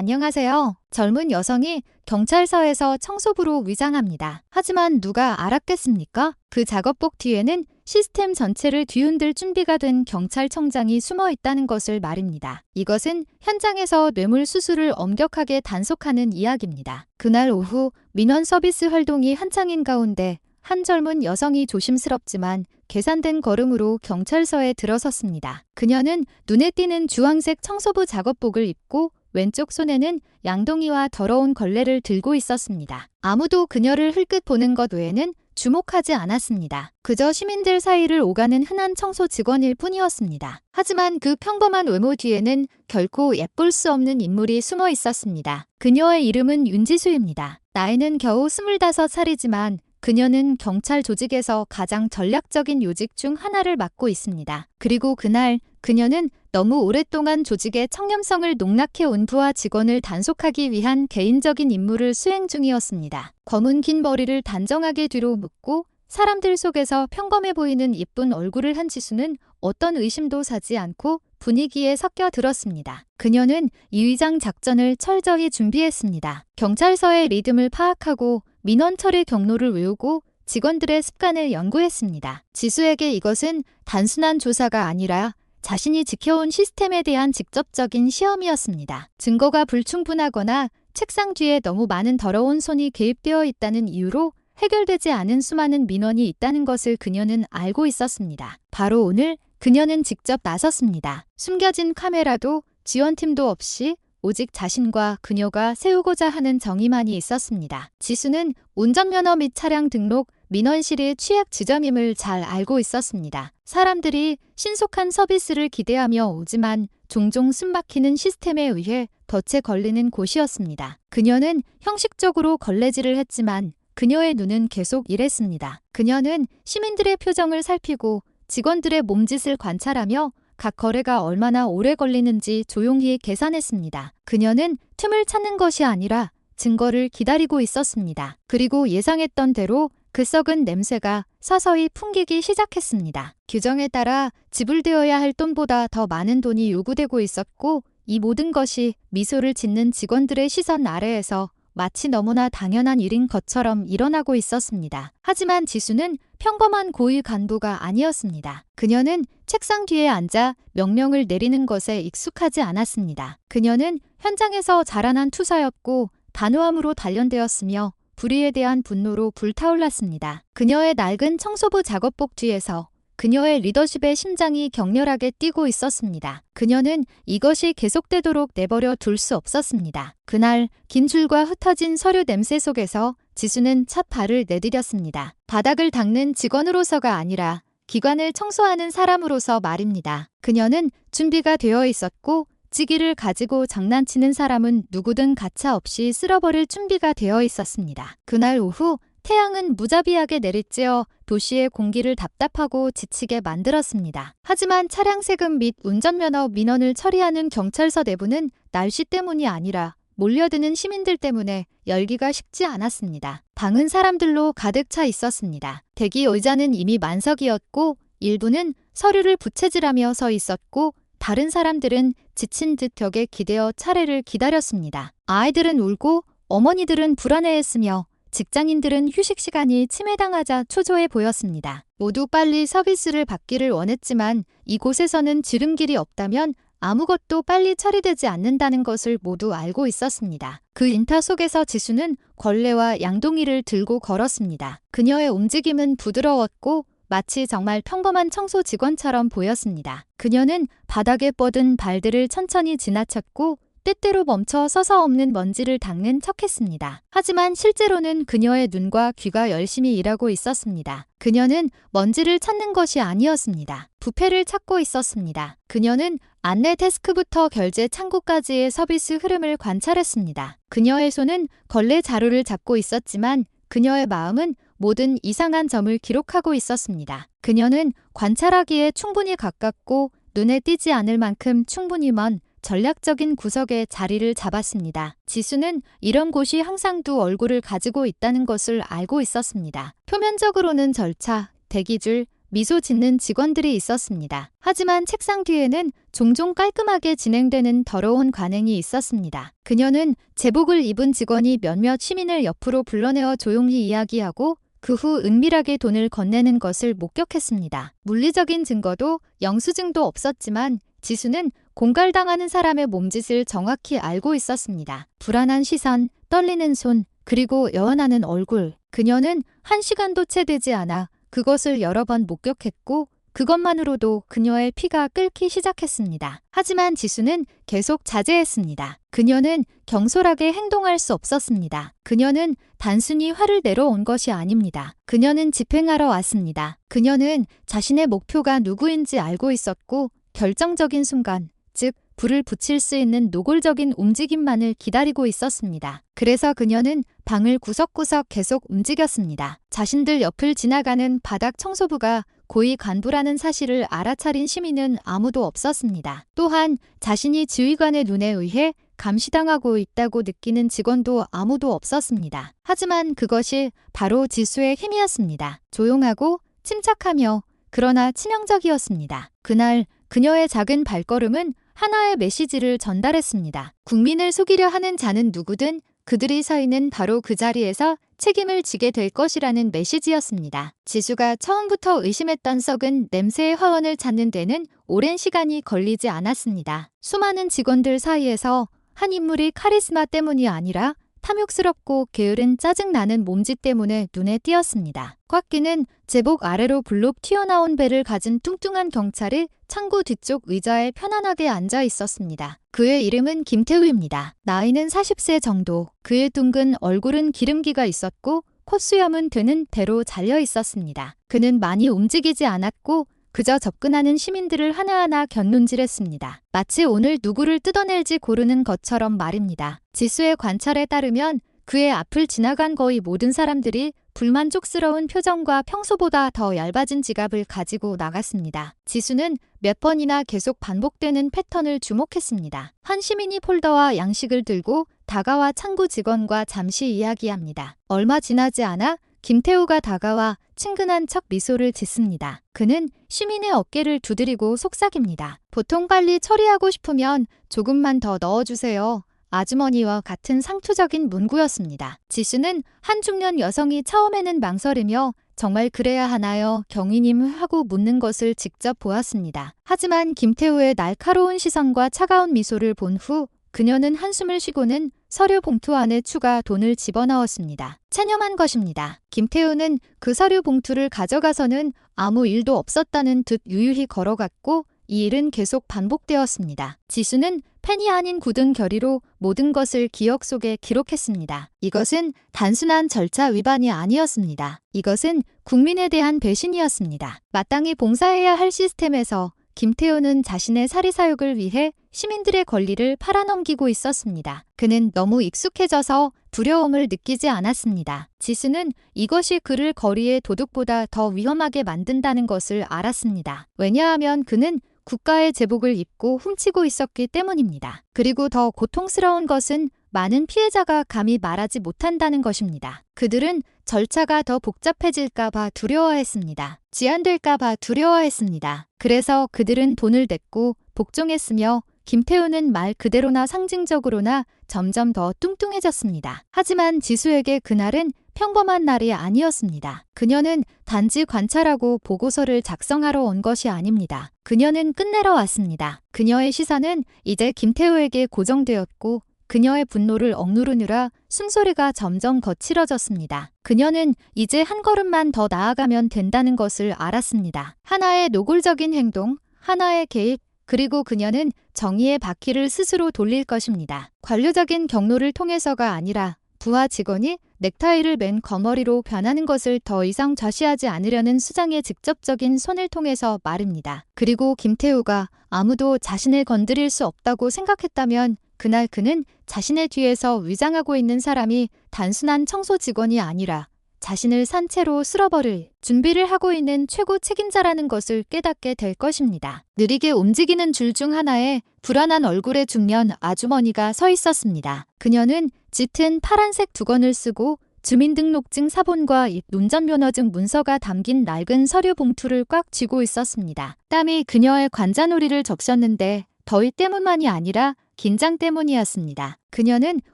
안녕하세요. 젊은 여성이 경찰서에서 청소부로 위장합니다. 하지만 누가 알았겠습니까? 그 작업복 뒤에는 시스템 전체를 뒤흔들 준비가 된 경찰청장이 숨어 있다는 것을 말입니다. 이것은 현장에서 뇌물 수수를 엄격하게 단속하는 이야기입니다. 그날 오후 민원 서비스 활동이 한창인 가운데 한 젊은 여성이 조심스럽지만 계산된 걸음으로 경찰서에 들어섰습니다. 그녀는 눈에 띄는 주황색 청소부 작업복을 입고 왼쪽 손에는 양동이와 더러운 걸레를 들고 있었습니다. 아무도 그녀를 흘끗 보는 것 외에는 주목하지 않았습니다. 그저 시민들 사이를 오가는 흔한 청소 직원일 뿐이었습니다. 하지만 그 평범한 외모 뒤에는 결코 얕볼 수 없는 인물이 숨어 있었습니다. 그녀의 이름은 윤지수입니다. 나이는 겨우 25살이지만 그녀는 경찰 조직에서 가장 전략적인 요직 중 하나를 맡고 있습니다. 그리고 그날 그녀는 너무 오랫동안 조직의 청렴성을 농락해 온 부하 직원을 단속하기 위한 개인적인 임무를 수행 중이었습니다. 검은 긴 머리를 단정하게 뒤로 묶고 사람들 속에서 평범해 보이는 예쁜 얼굴을 한 지수는 어떤 의심도 사지 않고 분위기에 섞여 들었습니다. 그녀는 이의장 작전을 철저히 준비했습니다. 경찰서의 리듬을 파악하고 민원 처리 경로를 외우고 직원들의 습관을 연구했습니다. 지수에게 이것은 단순한 조사가 아니라 자신이 지켜온 시스템에 대한 직접적인 시험이었습니다. 증거가 불충분하거나 책상 뒤에 너무 많은 더러운 손이 개입되어 있다는 이유로 해결되지 않은 수많은 민원이 있다는 것을 그녀는 알고 있었습니다. 바로 오늘 그녀는 직접 나섰습니다. 숨겨진 카메라도 지원팀도 없이 오직 자신과 그녀가 세우고자 하는 정의만이 있었습니다. 지수는 운전면허 및 차량 등록, 민원실이 취약 지점임을 잘 알고 있었습니다. 사람들이 신속한 서비스를 기대하며 오지만 종종 숨막히는 시스템에 의해 덫에 걸리는 곳이었습니다. 그녀는 형식적으로 걸레질을 했지만 그녀의 눈은 계속 일했습니다. 그녀는 시민들의 표정을 살피고 직원들의 몸짓을 관찰하며 각 거래가 얼마나 오래 걸리는지 조용히 계산했습니다. 그녀는 틈을 찾는 것이 아니라 증거를 기다리고 있었습니다. 그리고 예상했던 대로 그 썩은 냄새가 서서히 풍기기 시작했습니다. 규정에 따라 지불되어야 할 돈보다 더 많은 돈이 요구되고 있었고 이 모든 것이 미소를 짓는 직원들의 시선 아래에서 마치 너무나 당연한 일인 것처럼 일어나고 있었습니다. 하지만 지수는 평범한 고위 간부가 아니었습니다. 그녀는 책상 뒤에 앉아 명령을 내리는 것에 익숙하지 않았습니다. 그녀는 현장에서 자라난 투사였고 단호함으로 단련되었으며 불의에 대한 분노로 불타올랐습니다. 그녀의 낡은 청소부 작업복 뒤에서 그녀의 리더십의 심장이 격렬하게 뛰고 있었습니다. 그녀는 이것이 계속되도록 내버려 둘 수 없었습니다. 그날 긴 줄과 흩어진 서류 냄새 속에서 지수는 첫 발을 내디뎠습니다. 바닥을 닦는 직원으로서가 아니라 기관을 청소하는 사람으로서 말입니다. 그녀는 준비가 되어 있었고 찌기를 가지고 장난치는 사람은 누구든 가차없이 쓸어버릴 준비가 되어 있었습니다. 그날 오후 태양은 무자비하게 내리쬐어 도시의 공기를 답답하고 지치게 만들었습니다. 하지만 차량 세금 및 운전면허 민원을 처리하는 경찰서 내부는 날씨 때문이 아니라 몰려드는 시민들 때문에 열기가 식지 않았습니다. 방은 사람들로 가득 차 있었습니다. 대기 의자는 이미 만석이었고 일부는 서류를 부채질하며 서 있었고 다른 사람들은 지친 듯 벽에 기대어 차례를 기다렸습니다. 아이들은 울고 어머니들은 불안해했으며 직장인들은 휴식 시간이 침해당하자 초조해 보였습니다. 모두 빨리 서비스를 받기를 원했지만 이곳에서는 지름길이 없다면 아무것도 빨리 처리되지 않는다는 것을 모두 알고 있었습니다. 그 인타 속에서 지수는 걸레와 양동이를 들고 걸었습니다. 그녀의 움직임은 부드러웠고 마치 정말 평범한 청소 직원처럼 보였습니다. 그녀는 바닥에 뻗은 발들을 천천히 지나쳤고 때때로 멈춰 서서 없는 먼지를 닦는 척했습니다. 하지만 실제로는 그녀의 눈과 귀가 열심히 일하고 있었습니다. 그녀는 먼지를 찾는 것이 아니었습니다. 부패를 찾고 있었습니다. 그녀는 안내 데스크부터 결제 창구까지의 서비스 흐름을 관찰했습니다. 그녀의 손은 걸레 자루를 잡고 있었지만 그녀의 마음은 모든 이상한 점을 기록하고 있었습니다. 그녀는 관찰하기에 충분히 가깝고 눈에 띄지 않을 만큼 충분히 먼 전략적인 구석에 자리를 잡았습니다. 지수는 이런 곳이 항상 두 얼굴을 가지고 있다는 것을 알고 있었습니다. 표면적으로는 절차, 대기줄, 미소 짓는 직원들이 있었습니다. 하지만 책상 뒤에는 종종 깔끔하게 진행되는 더러운 관행이 있었습니다. 그녀는 제복을 입은 직원이 몇몇 시민을 옆으로 불러내어 조용히 이야기하고 그 후 은밀하게 돈을 건네는 것을 목격했습니다. 물리적인 증거도 영수증도 없었지만 지수는 공갈당하는 사람의 몸짓을 정확히 알고 있었습니다. 불안한 시선, 떨리는 손, 그리고 여원하는 얼굴. 그녀는 1시간도 채 되지 않아 그것을 여러 번 목격했고 그것만으로도 그녀의 피가 끓기 시작했습니다. 하지만 지수는 계속 자제했습니다. 그녀는 경솔하게 행동할 수 없었습니다. 그녀는 단순히 화를 내러 온 것이 아닙니다. 그녀는 집행하러 왔습니다. 그녀는 자신의 목표가 누구인지 알고 있었고 결정적인 순간, 즉 불을 붙일 수 있는 노골적인 움직임만을 기다리고 있었습니다. 그래서 그녀는 방을 구석구석 계속 움직였습니다. 자신들 옆을 지나가는 바닥 청소부가 고위 간부라는 사실을 알아차린 시민은 아무도 없었습니다. 또한 자신이 지휘관의 눈에 의해 감시당하고 있다고 느끼는 직원도 아무도 없었습니다. 하지만 그것이 바로 지수의 힘이었습니다. 조용하고 침착하며 그러나 치명적이었습니다. 그날 그녀의 작은 발걸음은 하나의 메시지를 전달했습니다. 국민을 속이려 하는 자는 누구든 그들이 서 있는 바로 그 자리에서 책임을 지게 될 것이라는 메시지였습니다. 지수가 처음부터 의심했던 썩은 냄새의 화원을 찾는 데는 오랜 시간이 걸리지 않았습니다. 수많은 직원들 사이에서 한 인물이 카리스마 때문이 아니라 탐욕스럽고 게으른 짜증나는 몸짓 때문에 눈에 띄었습니다. 꽉 끼는 제복 아래로 불룩 튀어나온 배를 가진 뚱뚱한 경찰이 창구 뒤쪽 의자에 편안하게 앉아 있었습니다. 그의 이름은 김태우입니다. 나이는 40세 정도. 그의 둥근 얼굴은 기름기가 있었고 콧수염은 되는 대로 잘려 있었습니다. 그는 많이 움직이지 않았고 그저 접근하는 시민들을 하나하나 곁눈질했습니다. 마치 오늘 누구를 뜯어낼지 고르는 것처럼 말입니다. 지수의 관찰에 따르면 그의 앞을 지나간 거의 모든 사람들이 불만족스러운 표정과 평소보다 더 얇아진 지갑을 가지고 나갔습니다. 지수는 몇 번이나 계속 반복되는 패턴을 주목했습니다. 한 시민이 폴더와 양식을 들고 다가와 창구 직원과 잠시 이야기합니다. 얼마 지나지 않아 김태우가 다가와 친근한 척 미소를 짓습니다. 그는 시민의 어깨를 두드리고 속삭입니다. 보통 빨리 처리하고 싶으면 조금만 더 넣어주세요. 아주머니와 같은 상투적인 문구였습니다. 지수는 한 중년 여성이 처음에는 망설이며 정말 그래야 하나요? 경위님 하고 묻는 것을 직접 보았습니다. 하지만 김태우의 날카로운 시선과 차가운 미소를 본 후 그녀는 한숨을 쉬고는 서류 봉투 안에 추가 돈을 집어넣었습니다. 체념한 것입니다. 김태우는 그 서류 봉투를 가져가서는 아무 일도 없었다는 듯 유유히 걸어갔고 이 일은 계속 반복되었습니다. 지수는 펜이 아닌 굳은 결의로 모든 것을 기억 속에 기록했습니다. 이것은 단순한 절차 위반이 아니었습니다. 이것은 국민에 대한 배신이었습니다. 마땅히 봉사해야 할 시스템에서 김태우는 자신의 사리사욕을 위해 시민들의 권리를 팔아넘기고 있었습니다. 그는 너무 익숙해져서 두려움을 느끼지 않았습니다. 지수는 이것이 그를 거리의 도둑보다 더 위험하게 만든다는 것을 알았습니다. 왜냐하면 그는 국가의 제복을 입고 훔치고 있었기 때문입니다. 그리고 더 고통스러운 것은 많은 피해자가 감히 말하지 못한다는 것입니다. 그들은 절차가 더 복잡해질까 봐 두려워했습니다. 지연될까 봐 두려워했습니다. 그래서 그들은 돈을 냈고 복종했으며 김태우는 말 그대로나 상징적으로나 점점 더 뚱뚱해졌습니다. 하지만 지수에게 그날은 평범한 날이 아니었습니다. 그녀는 단지 관찰하고 보고서를 작성하러 온 것이 아닙니다. 그녀는 끝내러 왔습니다. 그녀의 시선은 이제 김태우에게 고정되었고 그녀의 분노를 억누르느라 숨소리가 점점 거칠어졌습니다. 그녀는 이제 한 걸음만 더 나아가면 된다는 것을 알았습니다. 하나의 노골적인 행동, 하나의 개입, 그리고 그녀는 정의의 바퀴를 스스로 돌릴 것입니다. 관료적인 경로를 통해서가 아니라 부하 직원이 넥타이를 맨 거머리로 변하는 것을 더 이상 좌시하지 않으려는 수장의 직접적인 손을 통해서 말입니다. 그리고 김태우가 아무도 자신을 건드릴 수 없다고 생각했다면 그날 그는 자신의 뒤에서 위장하고 있는 사람이 단순한 청소 직원이 아니라 자신을 산채로 쓸어버릴 준비를 하고 있는 최고 책임자라는 것을 깨닫게 될 것입니다. 느리게 움직이는 줄 중 하나에 불안한 얼굴의 중년 아주머니가 서 있었습니다. 그녀는 짙은 파란색 두건을 쓰고 주민등록증 사본과 운전면허증 문서가 담긴 낡은 서류 봉투를 꽉 쥐고 있었습니다. 땀이 그녀의 관자놀이를 적셨는데 더위 때문만이 아니라 긴장 때문이었습니다. 그녀는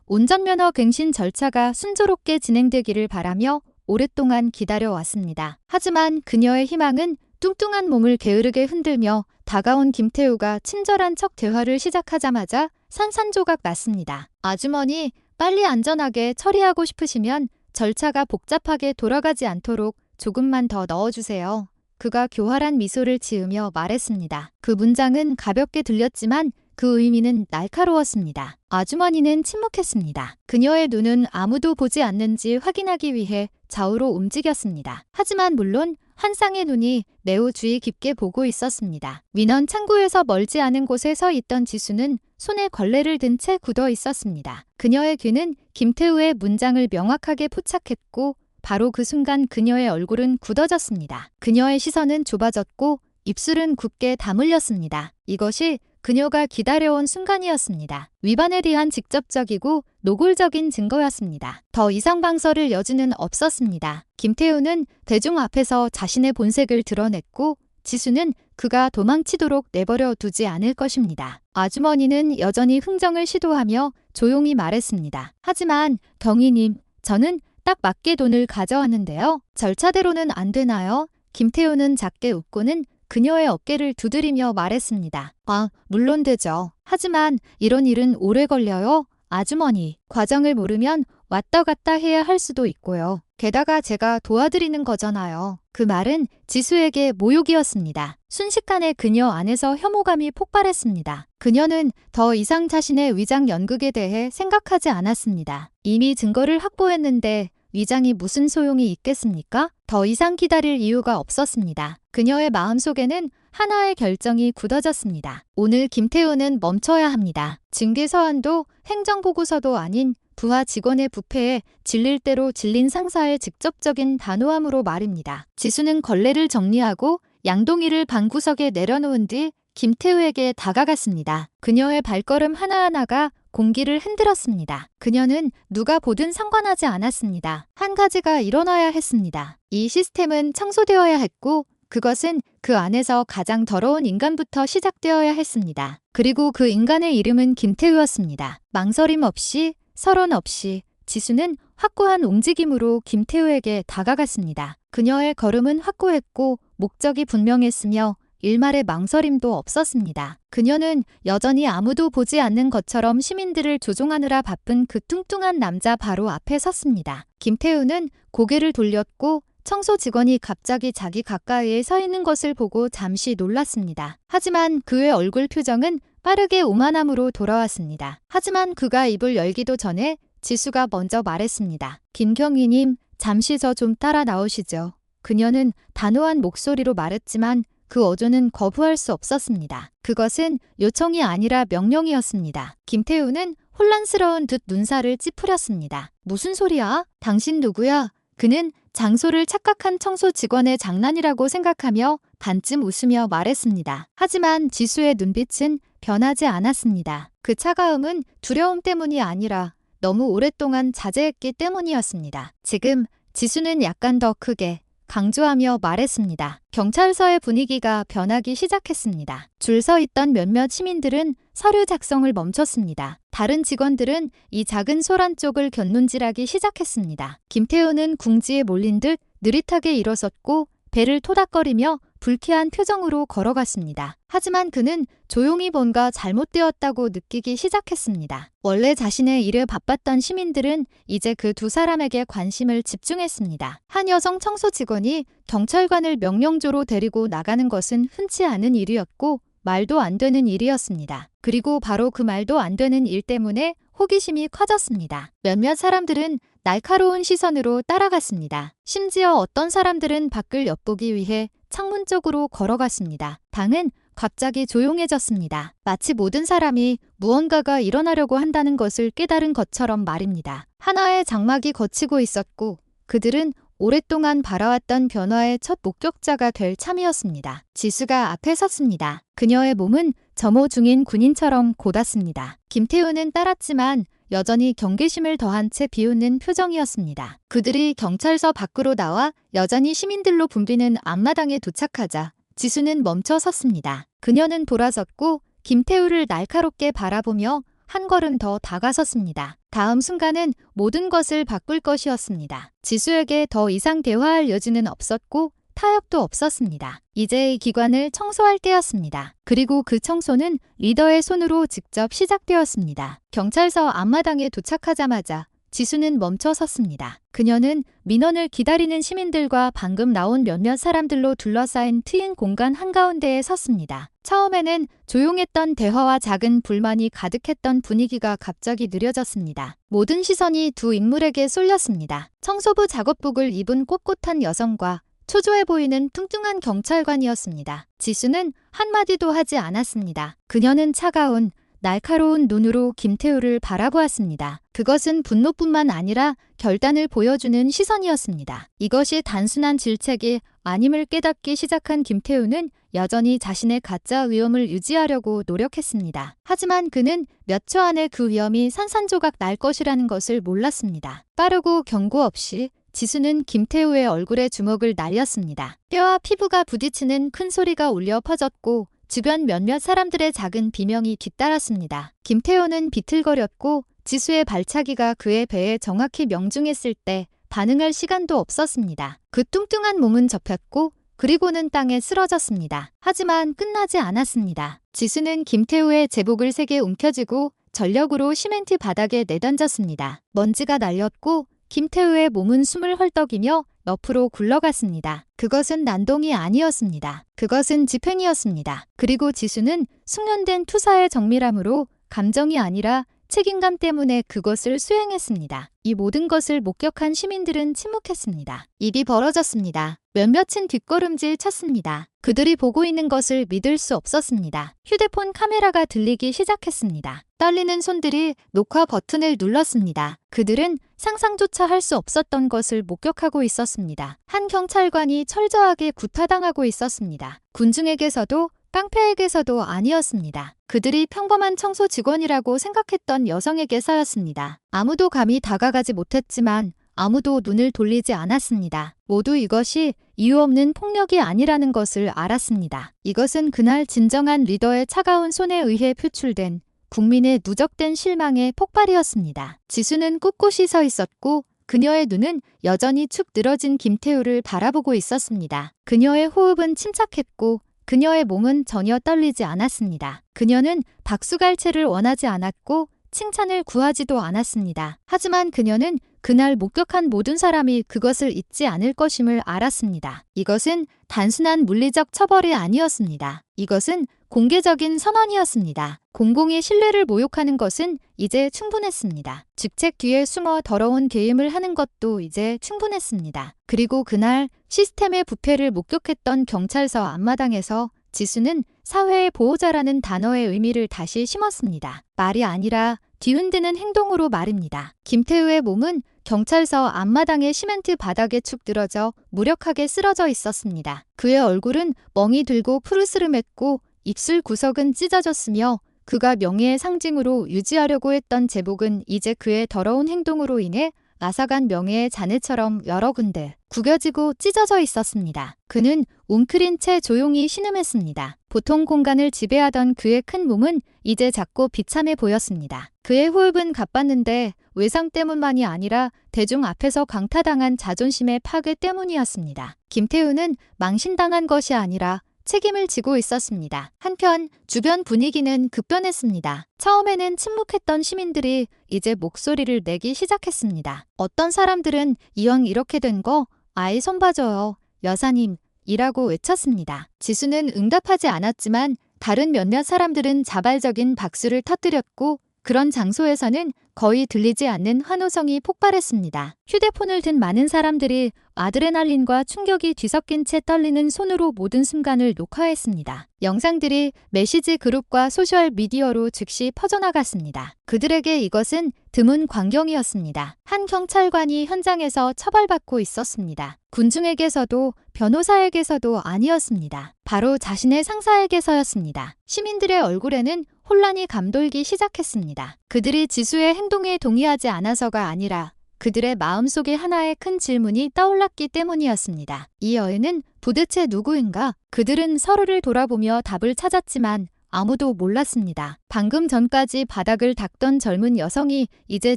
운전면허 갱신 절차가 순조롭게 진행되기를 바라며 오랫동안 기다려왔습니다. 하지만 그녀의 희망은 뚱뚱한 몸을 게으르게 흔들며 다가온 김태우가 친절한 척 대화를 시작하자마자 산산조각 났습니다. 아주머니, 빨리 안전하게 처리하고 싶으시면 절차가 복잡하게 돌아가지 않도록 조금만 더 넣어주세요. 그가 교활한 미소를 지으며 말했습니다. 그 문장은 가볍게 들렸지만 그 의미는 날카로웠습니다. 아주머니는 침묵했습니다. 그녀의 눈은 아무도 보지 않는지 확인하기 위해 좌우로 움직였습니다. 하지만 물론 한 쌍의 눈이 매우 주의 깊게 보고 있었습니다. 민원 창구에서 멀지 않은 곳에 서 있던 지수는 손에 걸레를 든 채 굳어 있었습니다. 그녀의 귀는 김태우의 문장을 명확하게 포착했고 바로 그 순간 그녀의 얼굴은 굳어졌습니다. 그녀의 시선은 좁아졌고 입술은 굳게 다물렸습니다. 이것이 그녀가 기다려온 순간이었습니다. 위반에 대한 직접적이고 노골적인 증거였습니다. 더 이상 방설을 여지는 없었습니다. 김태우는 대중 앞에서 자신의 본색을 드러냈고 지수는 그가 도망치도록 내버려 두지 않을 것입니다. 아주머니는 여전히 흥정을 시도하며 조용히 말했습니다. 하지만 경위님, 저는 딱 맞게 돈을 가져왔는데요. 절차대로는 안 되나요? 김태우는 작게 웃고는 그녀의 어깨를 두드리며 말했습니다. 아, 물론 되죠. 하지만 이런 일은 오래 걸려요. 아주머니, 과정을 모르면 왔다 갔다 해야 할 수도 있고요. 게다가 제가 도와드리는 거잖아요. 그 말은 지수에게 모욕이었습니다. 순식간에 그녀 안에서 혐오감이 폭발했습니다. 그녀는 더 이상 자신의 위장 연극에 대해 생각하지 않았습니다. 이미 증거를 확보했는데 위장이 무슨 소용이 있겠습니까? 더 이상 기다릴 이유가 없었습니다. 그녀의 마음속에는 하나의 결정이 굳어졌습니다. 오늘 김태우는 멈춰야 합니다. 징계서한도 행정보고서도 아닌 부하 직원의 부패에 질릴 대로 질린 상사의 직접적인 단호함으로 말입니다. 지수는 걸레를 정리하고 양동이를 방구석에 내려놓은 뒤 김태우에게 다가갔습니다. 그녀의 발걸음 하나하나가 공기를 흔들었습니다. 그녀는 누가 보든 상관하지 않았습니다. 한 가지가 일어나야 했습니다. 이 시스템은 청소되어야 했고 그것은 그 안에서 가장 더러운 인간부터 시작되어야 했습니다. 그리고 그 인간의 이름은 김태우였습니다. 망설임 없이 서론 없이 지수는 확고한 움직임으로 김태우에게 다가갔습니다. 그녀의 걸음은 확고했고 목적이 분명했으며 일말의 망설임도 없었습니다. 그녀는 여전히 아무도 보지 않는 것처럼 시민들을 조종하느라 바쁜 그 뚱뚱한 남자 바로 앞에 섰습니다. 김태우는 고개를 돌렸고 청소 직원이 갑자기 자기 가까이에 서 있는 것을 보고 잠시 놀랐습니다. 하지만 그의 얼굴 표정은 빠르게 오만함으로 돌아왔습니다. 하지만 그가 입을 열기도 전에 지수가 먼저 말했습니다. 김경희님, 잠시 저 좀 따라 나오시죠. 그녀는 단호한 목소리로 말했지만 그 어조는 거부할 수 없었습니다. 그것은 요청이 아니라 명령이었습니다. 김태우는 혼란스러운 듯 눈살을 찌푸렸습니다. 무슨 소리야? 당신 누구야? 그는 장소를 착각한 청소 직원의 장난이라고 생각하며 반쯤 웃으며 말했습니다. 하지만 지수의 눈빛은 변하지 않았습니다. 그 차가움은 두려움 때문이 아니라 너무 오랫동안 자제했기 때문이었습니다. 지금 지수는 약간 더 크게 강조하며 말했습니다. 경찰서의 분위기가 변하기 시작했습니다. 줄 서 있던 몇몇 시민들은 서류 작성을 멈췄습니다. 다른 직원들은 이 작은 소란 쪽을 곁눈질하기 시작했습니다. 김태우는 궁지에 몰린 듯 느릿하게 일어섰고 배를 토닥거리며 불쾌한 표정으로 걸어갔습니다. 하지만 그는 조용히 뭔가 잘못되었다고 느끼기 시작했습니다. 원래 자신의 일에 바빴던 시민들은 이제 그 두 사람에게 관심을 집중했습니다. 한 여성 청소 직원이 경찰관을 명령조로 데리고 나가는 것은 흔치 않은 일이었고 말도 안 되는 일이었습니다. 그리고 바로 그 말도 안 되는 일 때문에 호기심이 커졌습니다. 몇몇 사람들은 날카로운 시선으로 따라갔습니다. 심지어 어떤 사람들은 밖을 엿보기 위해 창문 쪽으로 걸어갔습니다. 방은 갑자기 조용해졌습니다. 마치 모든 사람이 무언가가 일어나려고 한다는 것을 깨달은 것처럼 말입니다. 하나의 장막이 걷히고 있었고 그들은 오랫동안 바라왔던 변화의 첫 목격자가 될 참이었습니다. 지수가 앞에 섰습니다. 그녀의 몸은 점호 중인 군인처럼 곧았습니다. 김태우는 따랐지만 여전히 경계심을 더한 채 비웃는 표정이었습니다. 그들이 경찰서 밖으로 나와 여전히 시민들로 붐비는 앞마당에 도착하자 지수는 멈춰 섰습니다. 그녀는 돌아섰고 김태우를 날카롭게 바라보며 한 걸음 더 다가섰습니다. 다음 순간은 모든 것을 바꿀 것이었습니다. 지수에게 더 이상 대화할 여지는 없었고 타협도 없었습니다. 이제 이 기관을 청소할 때였습니다. 그리고 그 청소는 리더의 손으로 직접 시작되었습니다. 경찰서 앞마당에 도착하자마자 지수는 멈춰 섰습니다. 그녀는 민원을 기다리는 시민들과 방금 나온 몇몇 사람들로 둘러싸인 트인 공간 한가운데에 섰습니다. 처음에는 조용했던 대화와 작은 불만이 가득했던 분위기가 갑자기 느려졌습니다. 모든 시선이 두 인물에게 쏠렸습니다. 청소부 작업복을 입은 꼿꼿한 여성과 초조해 보이는 뚱뚱한 경찰관이었습니다. 지수는 한마디도 하지 않았습니다. 그녀는 차가운 날카로운 눈으로 김태우를 바라보았습니다. 그것은 분노뿐만 아니라 결단을 보여주는 시선이었습니다. 이것이 단순한 질책이 아님을 깨닫기 시작한 김태우는 여전히 자신의 가짜 위험을 유지하려고 노력했습니다. 하지만 그는 몇 초 안에 그 위험이 산산조각 날 것이라는 것을 몰랐습니다. 빠르고 경고 없이 지수는 김태우의 얼굴에 주먹을 날렸습니다. 뼈와 피부가 부딪히는 큰 소리가 울려 퍼졌고 주변 몇몇 사람들의 작은 비명이 뒤따랐습니다. 김태우는 비틀거렸고 지수의 발차기가 그의 배에 정확히 명중했을 때 반응할 시간도 없었습니다. 그 뚱뚱한 몸은 접혔고 그리고는 땅에 쓰러졌습니다. 하지만 끝나지 않았습니다. 지수는 김태우의 제복을 세게 움켜쥐고 전력으로 시멘트 바닥에 내던졌습니다. 먼지가 날렸고 김태우의 몸은 숨을 헐떡이며 옆으로 굴러갔습니다. 그것은 난동이 아니었습니다. 그것은 집행이었습니다. 그리고 지수는 숙련된 투사의 정밀함으로 감정이 아니라 책임감 때문에 그것을 수행했습니다. 이 모든 것을 목격한 시민들은 침묵했습니다. 입이 벌어졌습니다. 몇몇은 뒷걸음질 쳤습니다. 그들이 보고 있는 것을 믿을 수 없었습니다. 휴대폰 카메라가 들리기 시작했습니다. 떨리는 손들이 녹화 버튼을 눌렀습니다. 그들은 상상조차 할 수 없었던 것을 목격하고 있었습니다. 한 경찰관이 철저하게 구타당하고 있었습니다. 군중에게서도 깡패에게서도 아니었습니다. 그들이 평범한 청소 직원이라고 생각했던 여성에게서였습니다. 아무도 감히 다가가지 못했지만 아무도 눈을 돌리지 않았습니다. 모두 이것이 이유 없는 폭력이 아니라는 것을 알았습니다. 이것은 그날 진정한 리더의 차가운 손에 의해 표출된 국민의 누적된 실망의 폭발이었습니다. 지수는 꿋꿋이 서 있었고 그녀의 눈은 여전히 축 늘어진 김태우를 바라보고 있었습니다. 그녀의 호흡은 침착했고 그녀의 몸은 전혀 떨리지 않았습니다. 그녀는 박수갈채를 원하지 않았고 칭찬을 구하지도 않았습니다. 하지만 그녀는 그날 목격한 모든 사람이 그것을 잊지 않을 것임을 알았습니다. 이것은 단순한 물리적 처벌이 아니었습니다. 이것은 공개적인 선언이었습니다. 공공의 신뢰를 모욕하는 것은 이제 충분했습니다. 직책 뒤에 숨어 더러운 게임을 하는 것도 이제 충분했습니다. 그리고 그날 시스템의 부패를 목격했던 경찰서 앞마당에서 지수는 사회의 보호자라는 단어의 의미를 다시 심었습니다. 말이 아니라 뒤흔드는 행동으로 말입니다. 김태우의 몸은 경찰서 앞마당의 시멘트 바닥에 축 늘어져 무력하게 쓰러져 있었습니다. 그의 얼굴은 멍이 들고 푸르스름했고 입술 구석은 찢어졌으며 그가 명예의 상징으로 유지하려고 했던 제복은 이제 그의 더러운 행동으로 인해 앗아간 명예의 잔해처럼 여러 군데 구겨지고 찢어져 있었습니다. 그는 웅크린 채 조용히 신음했습니다. 보통 공간을 지배하던 그의 큰 몸은 이제 작고 비참해 보였습니다. 그의 호흡은 가빴는데 외상 때문만이 아니라 대중 앞에서 강타당한 자존심의 파괴 때문이었습니다. 김태우는 망신당한 것이 아니라 책임을 지고 있었습니다. 한편 주변 분위기는 급변했습니다. 처음에는 침묵했던 시민들이 이제 목소리를 내기 시작했습니다. 어떤 사람들은 이왕 이렇게 된 거 아이 손 봐줘요. 여사님 이라고 외쳤습니다. 지수는 응답하지 않았지만 다른 몇몇 사람들은 자발적인 박수를 터뜨렸고 그런 장소에서는 거의 들리지 않는 환호성이 폭발했습니다. 휴대폰을 든 많은 사람들이 아드레날린과 충격이 뒤섞인 채 떨리는 손으로 모든 순간을 녹화했습니다. 영상들이 메시지 그룹과 소셜 미디어로 즉시 퍼져나갔습니다. 그들에게 이것은 드문 광경이었습니다. 한 경찰관이 현장에서 처벌받고 있었습니다. 군중에게서도 변호사에게서도 아니었습니다. 바로 자신의 상사에게서였습니다. 시민들의 얼굴에는 혼란이 감돌기 시작했습니다. 그들이 지수의 행동에 동의하지 않아서가 아니라 그들의 마음속에 하나의 큰 질문이 떠올랐기 때문이었습니다. 이 여인은 도대체 누구인가? 그들은 서로를 돌아보며 답을 찾았지만 아무도 몰랐습니다. 방금 전까지 바닥을 닦던 젊은 여성이 이제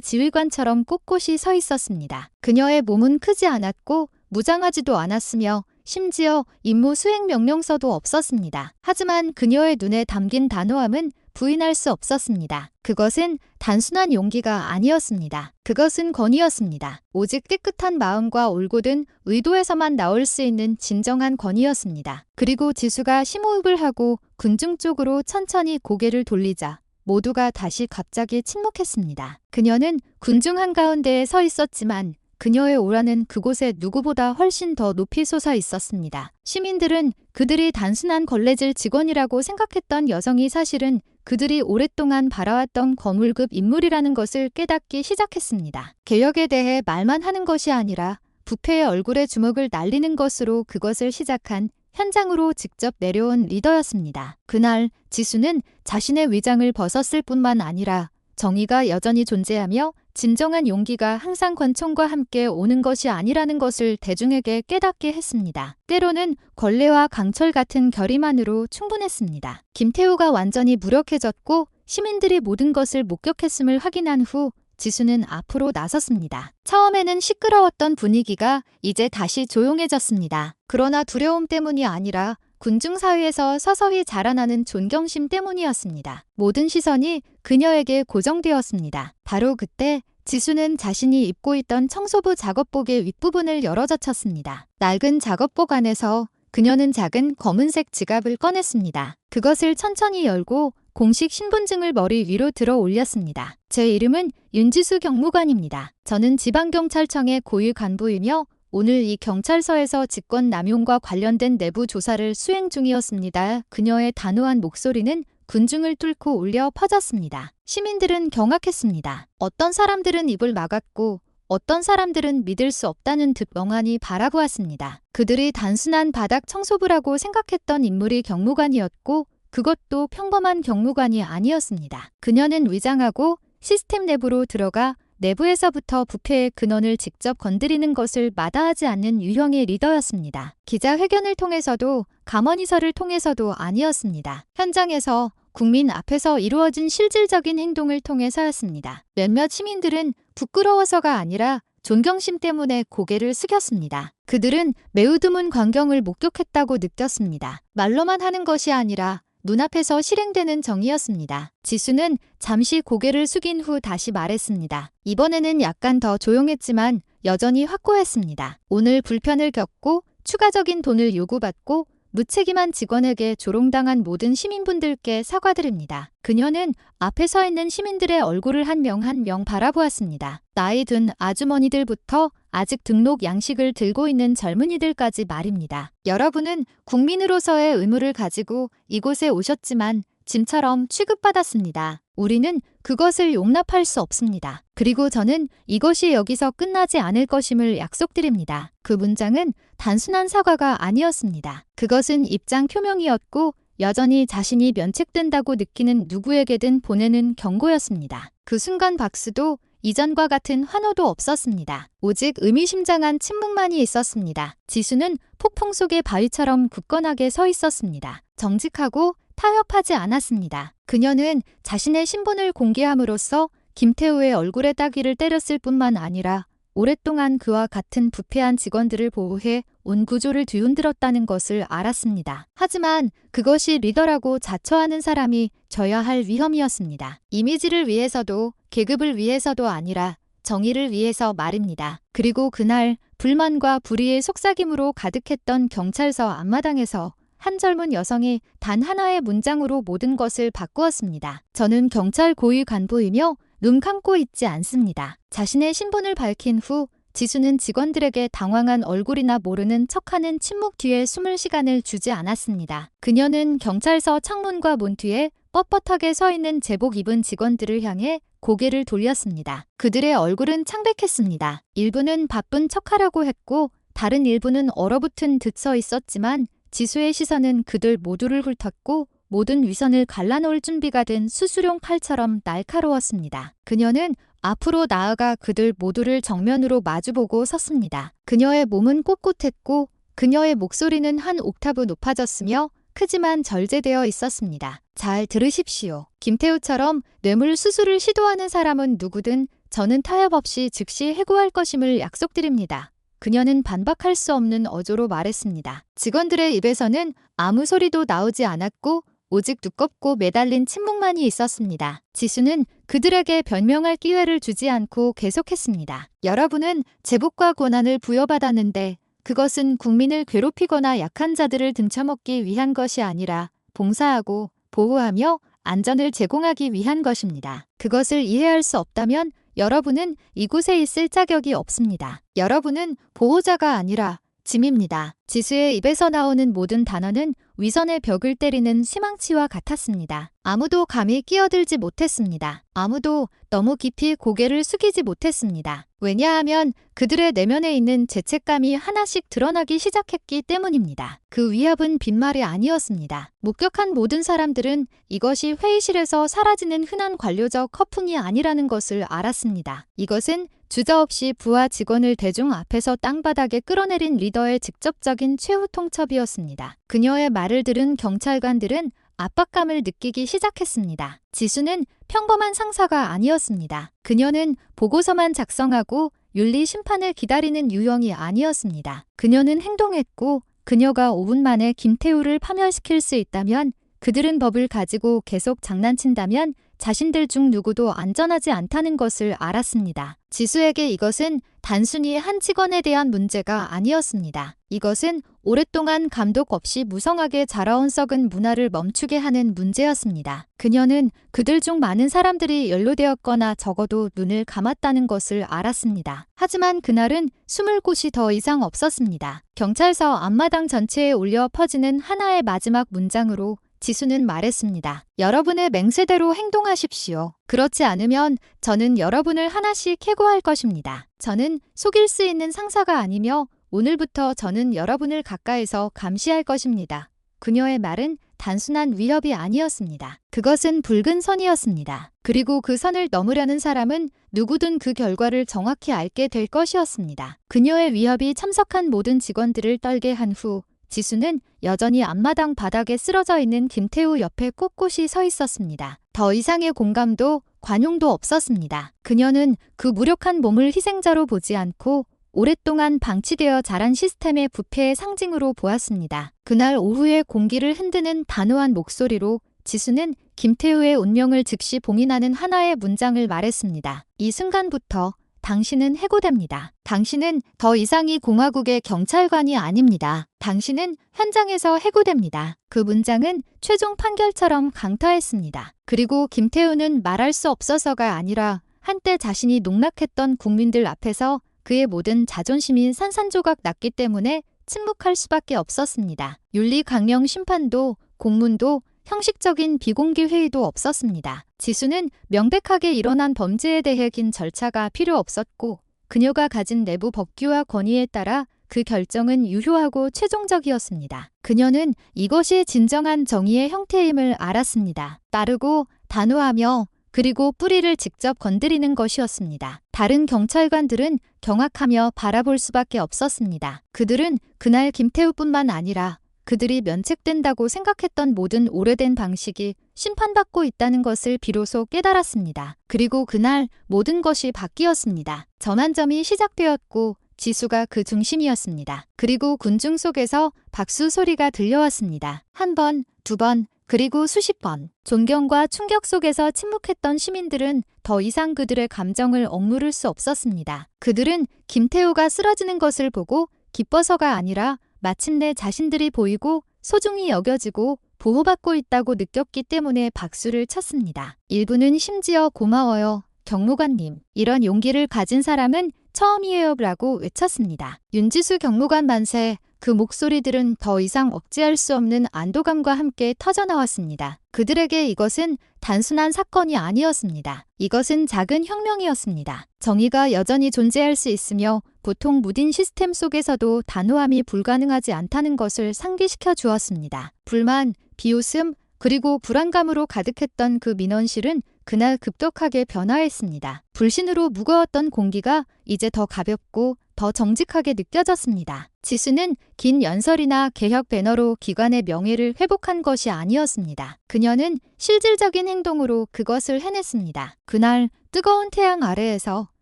지휘관처럼 꼿꼿이 서 있었습니다. 그녀의 몸은 크지 않았고 무장하지도 않았으며 심지어 임무 수행 명령서도 없었습니다. 하지만 그녀의 눈에 담긴 단호함은 부인할 수 없었습니다. 그것은 단순한 용기가 아니었습니다. 그것은 권위였습니다. 오직 깨끗한 마음과 올곧은 의도에서만 나올 수 있는 진정한 권위였습니다. 그리고 지수가 심호흡을 하고 군중 쪽으로 천천히 고개를 돌리자 모두가 다시 갑자기 침묵했습니다. 그녀는 군중 한가운데에 서 있었지만 그녀의 오라는 그곳에 누구보다 훨씬 더 높이 솟아 있었습니다. 시민들은 그들이 단순한 걸레질 직원이라고 생각했던 여성이 사실은 그들이 오랫동안 바라왔던 거물급 인물이라는 것을 깨닫기 시작했습니다. 개혁에 대해 말만 하는 것이 아니라 부패의 얼굴에 주먹을 날리는 것으로 그것을 시작한 현장으로 직접 내려온 리더였습니다. 그날 지수는 자신의 위장을 벗었을 뿐만 아니라 정의가 여전히 존재하며 진정한 용기가 항상 권총과 함께 오는 것이 아니라는 것을 대중에게 깨닫게 했습니다. 때로는 걸레와 강철 같은 결의만으로 충분했습니다. 김태우가 완전히 무력해졌고 시민들이 모든 것을 목격했음을 확인한 후 지수는 앞으로 나섰습니다. 처음에는 시끄러웠던 분위기가 이제 다시 조용해졌습니다. 그러나 두려움 때문이 아니라 군중 사이에서 서서히 자라나는 존경심 때문이었습니다. 모든 시선이 그녀에게 고정되었습니다. 바로 그때 지수는 자신이 입고 있던 청소부 작업복의 윗부분을 열어젖혔습니다. 낡은 작업복 안에서 그녀는 작은 검은색 지갑을 꺼냈습니다. 그것을 천천히 열고 공식 신분증을 머리 위로 들어 올렸습니다. 제 이름은 윤지수 경무관입니다. 저는 지방경찰청의 고위 간부이며 오늘 이 경찰서에서 직권남용과 관련된 내부 조사를 수행 중이었습니다. 그녀의 단호한 목소리는 군중을 뚫고 울려 퍼졌습니다. 시민들은 경악했습니다. 어떤 사람들은 입을 막았고 어떤 사람들은 믿을 수 없다는 듯 멍하니 바라보았습니다. 그들이 단순한 바닥 청소부라고 생각했던 인물이 경무관이었고 그것도 평범한 경무관이 아니었습니다. 그녀는 위장하고 시스템 내부로 들어가 내부에서부터 부패의 근원을 직접 건드리는 것을 마다하지 않는 유형의 리더였습니다. 기자회견을 통해서도 감언이설을 통해서도 아니었습니다. 현장에서 국민 앞에서 이루어진 실질적인 행동을 통해서였습니다. 몇몇 시민들은 부끄러워서가 아니라 존경심 때문에 고개를 숙였습니다. 그들은 매우 드문 광경을 목격했다고 느꼈습니다. 말로만 하는 것이 아니라 눈앞에서 실행되는 정의였습니다. 지수는 잠시 고개를 숙인 후 다시 말했습니다. 이번에는 약간 더 조용했지만 여전히 확고했습니다. 오늘 불편을 겪고 추가적인 돈을 요구받고 무책임한 직원에게 조롱당한 모든 시민분들께 사과드립니다. 그녀는 앞에 서 있는 시민들의 얼굴을 한 명 한 명 바라보았습니다. 나이 든 아주머니들부터 아직 등록 양식을 들고 있는 젊은이들까지 말입니다. 여러분은 국민으로서의 의무를 가지고 이곳에 오셨지만 짐처럼 취급받았습니다. 우리는 그것을 용납할 수 없습니다. 그리고 저는 이것이 여기서 끝나지 않을 것임을 약속드립니다. 그 문장은 단순한 사과가 아니었습니다. 그것은 입장 표명이었고 여전히 자신이 면책된다고 느끼는 누구에게든 보내는 경고였습니다. 그 순간 박수도 이전과 같은 환호도 없었습니다. 오직 의미심장한 침묵만이 있었습니다. 지수는 폭풍 속의 바위처럼 굳건하게 서 있었습니다. 정직하고 타협하지 않았습니다. 그녀는 자신의 신분을 공개함으로써 김태우의 얼굴에 따귀를 때렸을 뿐만 아니라 오랫동안 그와 같은 부패한 직원들을 보호해 온 구조를 뒤흔들었다는 것을 알았습니다. 하지만 그것이 리더라고 자처하는 사람이 져야 할 위험이었습니다. 이미지를 위해서도 계급을 위해서도 아니라 정의를 위해서 말입니다. 그리고 그날 불만과 불의의 속삭임으로 가득했던 경찰서 앞마당에서 한 젊은 여성이 단 하나의 문장으로 모든 것을 바꾸었습니다. 저는 경찰 고위 간부이며 눈 감고 있지 않습니다. 자신의 신분을 밝힌 후 지수는 직원들에게 당황한 얼굴이나 모르는 척하는 침묵 뒤에 숨을 시간을 주지 않았습니다. 그녀는 경찰서 창문과 문 뒤에 뻣뻣하게 서 있는 제복 입은 직원들을 향해 고개를 돌렸습니다. 그들의 얼굴은 창백했습니다. 일부는 바쁜 척하려고 했고 다른 일부는 얼어붙은 듯 서 있었지만 지수의 시선은 그들 모두를 훑었고 모든 위선을 갈라놓을 준비가 된 수술용 칼처럼 날카로웠습니다. 그녀는 앞으로 나아가 그들 모두를 정면으로 마주보고 섰습니다. 그녀의 몸은 꼿꼿했고 그녀의 목소리는 한 옥타브 높아졌으며 크지만 절제되어 있었습니다. 잘 들으십시오. 김태우처럼 뇌물 수수를 시도하는 사람은 누구든 저는 타협 없이 즉시 해고할 것임을 약속드립니다. 그녀는 반박할 수 없는 어조로 말했습니다. 직원들의 입에서는 아무 소리도 나오지 않았고 오직 두껍고 매달린 침묵만이 있었습니다. 지수는 그들에게 변명할 기회를 주지 않고 계속했습니다. 여러분은 제복과 권한을 부여받았는데 그것은 국민을 괴롭히거나 약한 자들을 등쳐먹기 위한 것이 아니라 봉사하고 보호하며 안전을 제공하기 위한 것입니다. 그것을 이해할 수 없다면 여러분은 이곳에 있을 자격이 없습니다. 여러분은 보호자가 아니라 짐입니다. 지수의 입에서 나오는 모든 단어는 위선의 벽을 때리는 심망치와 같았습니다. 아무도 감히 끼어들지 못했습니다. 아무도 너무 깊이 고개를 숙이지 못했습니다. 왜냐하면 그들의 내면에 있는 죄책감이 하나씩 드러나기 시작했기 때문입니다. 그 위협은 빈말이 아니었습니다. 목격한 모든 사람들은 이것이 회의실에서 사라지는 흔한 관료적 허풍이 아니라는 것을 알았습니다. 이것은 주저없이 부하 직원을 대중 앞에서 땅바닥에 끌어내린 리더의 직접적인 최후 통첩이었습니다. 그녀의 말을 들은 경찰관들은 압박감을 느끼기 시작했습니다. 지수는 평범한 상사가 아니었습니다. 그녀는 보고서만 작성하고 윤리 심판을 기다리는 유형이 아니었습니다. 그녀는 행동했고 그녀가 5분 만에 김태우를 파면시킬 수 있다면 그들은 법을 가지고 계속 장난친다면 자신들 중 누구도 안전하지 않다는 것을 알았습니다. 지수에게 이것은 단순히 한 직원에 대한 문제가 아니었습니다. 이것은 오랫동안 감독 없이 무성하게 자라온 썩은 문화를 멈추게 하는 문제였습니다. 그녀는 그들 중 많은 사람들이 연루되었거나 적어도 눈을 감았다는 것을 알았습니다. 하지만 그날은 숨을 곳이 더 이상 없었습니다. 경찰서 앞마당 전체에 울려 퍼지는 하나의 마지막 문장으로 지수는 말했습니다. 여러분의 맹세대로 행동하십시오. 그렇지 않으면 저는 여러분을 하나씩 해고할 것입니다. 저는 속일 수 있는 상사가 아니며 오늘부터 저는 여러분을 가까이서 감시할 것입니다. 그녀의 말은 단순한 위협이 아니었습니다. 그것은 붉은 선이었습니다. 그리고 그 선을 넘으려는 사람은 누구든 그 결과를 정확히 알게 될 것이었습니다. 그녀의 위협이 참석한 모든 직원들을 떨게 한 후 지수는 여전히 앞마당 바닥에 쓰러져 있는 김태우 옆에 꼿꼿이 서 있었습니다. 더 이상의 공감도 관용도 없었습니다. 그녀는 그 무력한 몸을 희생자로 보지 않고 오랫동안 방치되어 자란 시스템의 부패의 상징으로 보았습니다. 그날 오후의 공기를 흔드는 단호한 목소리로 지수는 김태우의 운명을 즉시 봉인하는 하나의 문장을 말했습니다. 이 순간부터 당신은 해고됩니다. 당신은 더 이상이 공화국의 경찰관이 아닙니다. 당신은 현장에서 해고됩니다. 그 문장은 최종 판결처럼 강타했습니다. 그리고 김태우는 말할 수 없어서가 아니라 한때 자신이 농락했던 국민들 앞에서 그의 모든 자존심이 산산조각 났기 때문에 침묵할 수밖에 없었습니다. 윤리강령 심판도 공문도 형식적인 비공개 회의도 없었습니다. 지수는 명백하게 일어난 범죄에 대해 긴 절차가 필요 없었고 그녀가 가진 내부 법규와 권위에 따라 그 결정은 유효하고 최종적이었습니다. 그녀는 이것이 진정한 정의의 형태임을 알았습니다. 빠르고 단호하며 그리고 뿌리를 직접 건드리는 것이었습니다. 다른 경찰관들은 경악하며 바라볼 수밖에 없었습니다. 그들은 그날 김태우뿐만 아니라 그들이 면책된다고 생각했던 모든 오래된 방식이 심판받고 있다는 것을 비로소 깨달았습니다. 그리고 그날 모든 것이 바뀌었습니다. 전환점이 시작되었고 지수가 그 중심이었습니다. 그리고 군중 속에서 박수 소리가 들려왔습니다. 한 번, 두 번, 그리고 수십 번. 존경과 충격 속에서 침묵했던 시민들은 더 이상 그들의 감정을 억누를 수 없었습니다. 그들은 김태우가 쓰러지는 것을 보고 기뻐서가 아니라 마침내 자신들이 보이고 소중히 여겨지고 보호받고 있다고 느꼈기 때문에 박수를 쳤습니다. 일부는 심지어 고마워요, 경무관님. 이런 용기를 가진 사람은 처음이에요 라고 외쳤습니다. 윤지수 경무관 만세. 그 목소리들은 더 이상 억제할 수 없는 안도감과 함께 터져나왔습니다. 그들에게 이것은 단순한 사건이 아니었습니다. 이것은 작은 혁명이었습니다. 정의가 여전히 존재할 수 있으며 보통 무딘 시스템 속에서도 단호함이 불가능하지 않다는 것을 상기시켜 주었습니다. 불만, 비웃음, 그리고 불안감으로 가득했던 그 민원실은 그날 급격하게 변화했습니다. 불신으로 무거웠던 공기가 이제 더 가볍고 더 정직하게 느껴졌습니다. 지수는 긴 연설이나 개혁 배너로 기관의 명예를 회복한 것이 아니었습니다. 그녀는 실질적인 행동으로 그것을 해냈습니다. 그날 뜨거운 태양 아래에서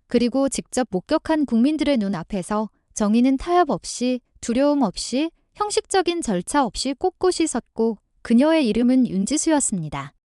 그리고 직접 목격한 국민들의 눈앞에서 정의는 타협 없이 두려움 없이 형식적인 절차 없이 꼿꼿이 섰고 그녀의 이름은 윤지수였습니다.